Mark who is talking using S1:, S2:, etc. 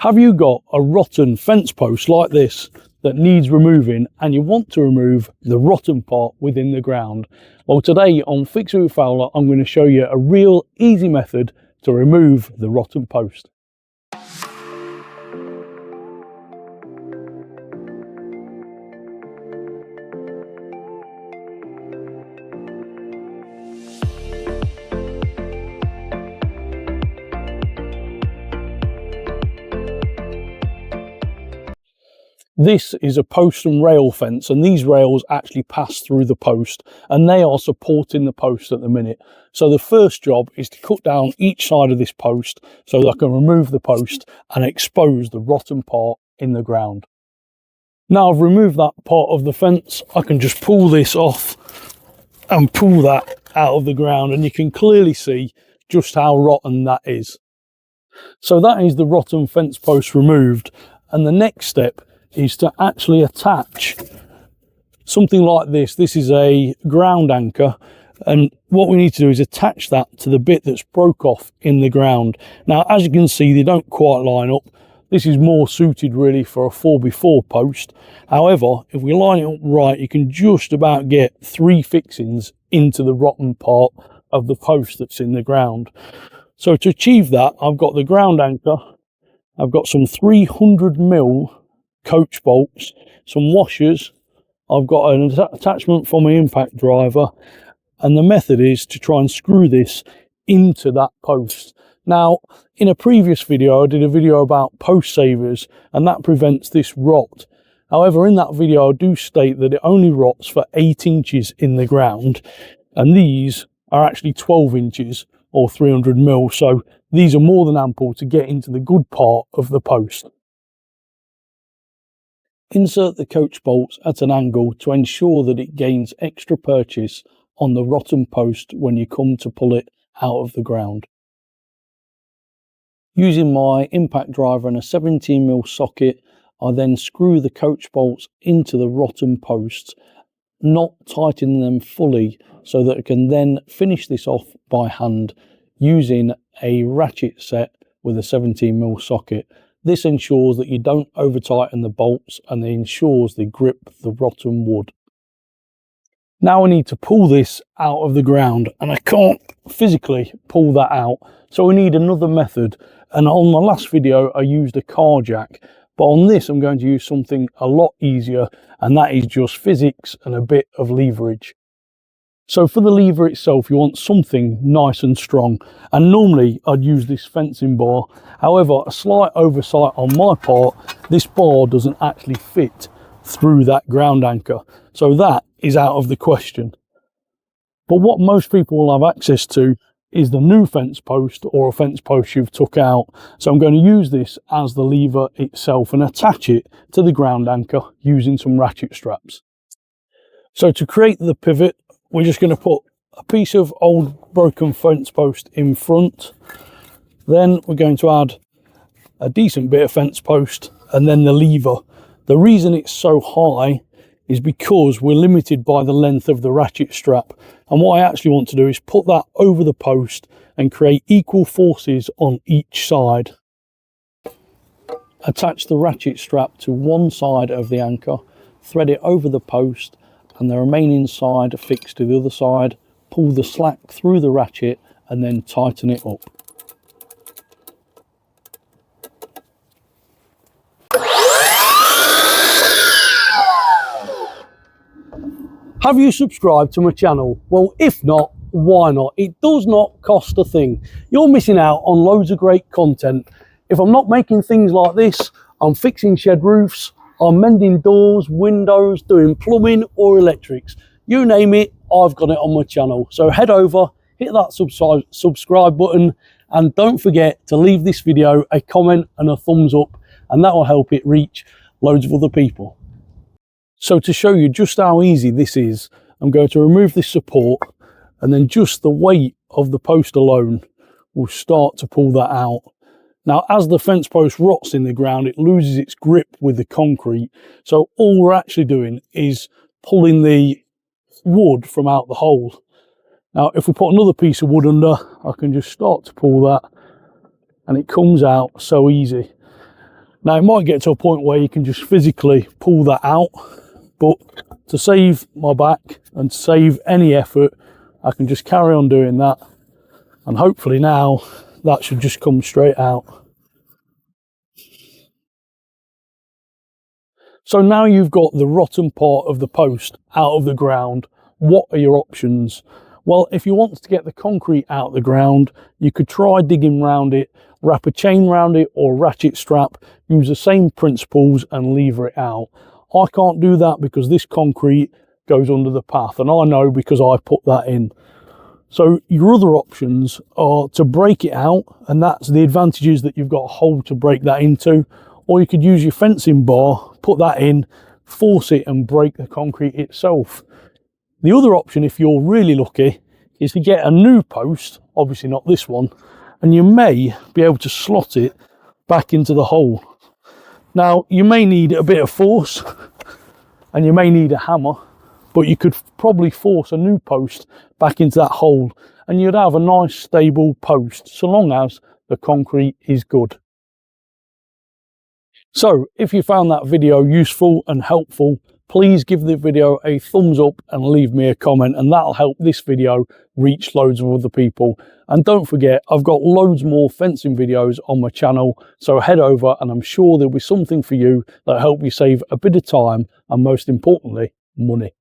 S1: Have you got a rotten fence post like this that needs removing and you want to remove the rotten part within the ground? Well, today on Fix It with Fowler, I'm going to show you a real easy method to remove the rotten post. This is a post and rail fence, and these rails actually pass through the post and they are supporting the post at the minute. So the first job is to cut down each side of this post so that I can remove the post and expose the rotten part in the ground. Now I've removed that part of the fence, I can just pull this off and pull that out of the ground, and you can clearly see just how rotten that is. So that is the rotten fence post removed, and the next step is to actually attach something like this. This is a ground anchor, and what we need to do is attach that to the bit that's broke off in the ground. Now, as you can see, they don't quite line up. This is more suited really for a 4x4 post. However, if we line it up right, you can just about get 3 fixings into the rotten part of the post that's in the ground. So to achieve that, I've got the ground anchor, I've got some 300mm coach bolts, some washers, I've got an attachment for my impact driver, and the method is to try and screw this into that post. Now, in a previous video I did a video about post savers, and that prevents this rot. However, in that video I do state that it only rots for 8 inches in the ground, and these are actually 12 inches or 300mm, so these are more than ample to get into the good part of the post. Insert the coach bolts at an angle to ensure that it gains extra purchase on the rotten post when you come to pull it out of the ground. Using my impact driver and a 17mm socket, I then screw the coach bolts into the rotten posts, not tightening them fully, so that I can then finish this off by hand using a ratchet set with a 17mm socket. This ensures that you don't over tighten the bolts, and it ensures they grip the rotten wood. Now I need to pull this out of the ground, and I can't physically pull that out, so we need another method. And on my last video I used a car jack, but on this I'm going to use something a lot easier, and that is just physics and a bit of leverage. So for the lever itself, you want something nice and strong, and normally I'd use this fencing bar. However, a slight oversight on my part, this bar doesn't actually fit through that ground anchor, so that is out of the question. But what most people will have access to is the new fence post, or a fence post you've took out. So I'm going to use this as the lever itself and attach it to the ground anchor using some ratchet straps. So to create the pivot, we're just going to put a piece of old broken fence post in front. Then we're going to add a decent bit of fence post and then the lever. The reason it's so high is because we're limited by the length of the ratchet strap. And what I actually want to do is put that over the post and create equal forces on each side. Attach the ratchet strap to one side of the anchor, thread it over the post, and the remaining side affixed to the other side. Pull the slack through the ratchet and then tighten it up. Have you subscribed to my channel? Well, if not, why not? It does not cost a thing. You're missing out on loads of great content. If I'm not making things like this, I'm fixing shed roofs, I'm mending doors, windows, doing plumbing or electrics. You name it, I've got it on my channel. So head over, hit that subscribe button, and don't forget to leave this video a comment and a thumbs up, and that will help it reach loads of other people. So to show you just how easy this is, I'm going to remove this support, and then just the weight of the post alone will start to pull that out. Now, as the fence post rots in the ground, it loses its grip with the concrete. So all we're actually doing is pulling the wood from out the hole. Now, if we put another piece of wood under, I can just start to pull that, and it comes out so easy. Now it might get to a point where you can just physically pull that out, but to save my back and to save any effort, I can just carry on doing that, and hopefully now that should just come straight out. So now you've got the rotten part of the post out of the ground, what are your options? Well, if you want to get the concrete out of the ground, you could try digging round it, wrap a chain round it or ratchet strap, use the same principles and lever it out. I can't do that because this concrete goes under the path, and I know because I put that in. So your other options are to break it out, and that's the advantage is that you've got a hole to break that into, or you could use your fencing bar, put that in, force it and break the concrete itself. The other option, if you're really lucky, is to get a new post, obviously not this one, and you may be able to slot it back into the hole. Now, you may need a bit of force and you may need a hammer, but you could probably force a new post back into that hole and you'd have a nice stable post, so long as the concrete is good. So if you found that video useful and helpful, please give the video a thumbs up and leave me a comment, and that'll help this video reach loads of other people. And don't forget, I've got loads more fencing videos on my channel, so head over and I'm sure there'll be something for you that'll help you save a bit of time and most importantly, money.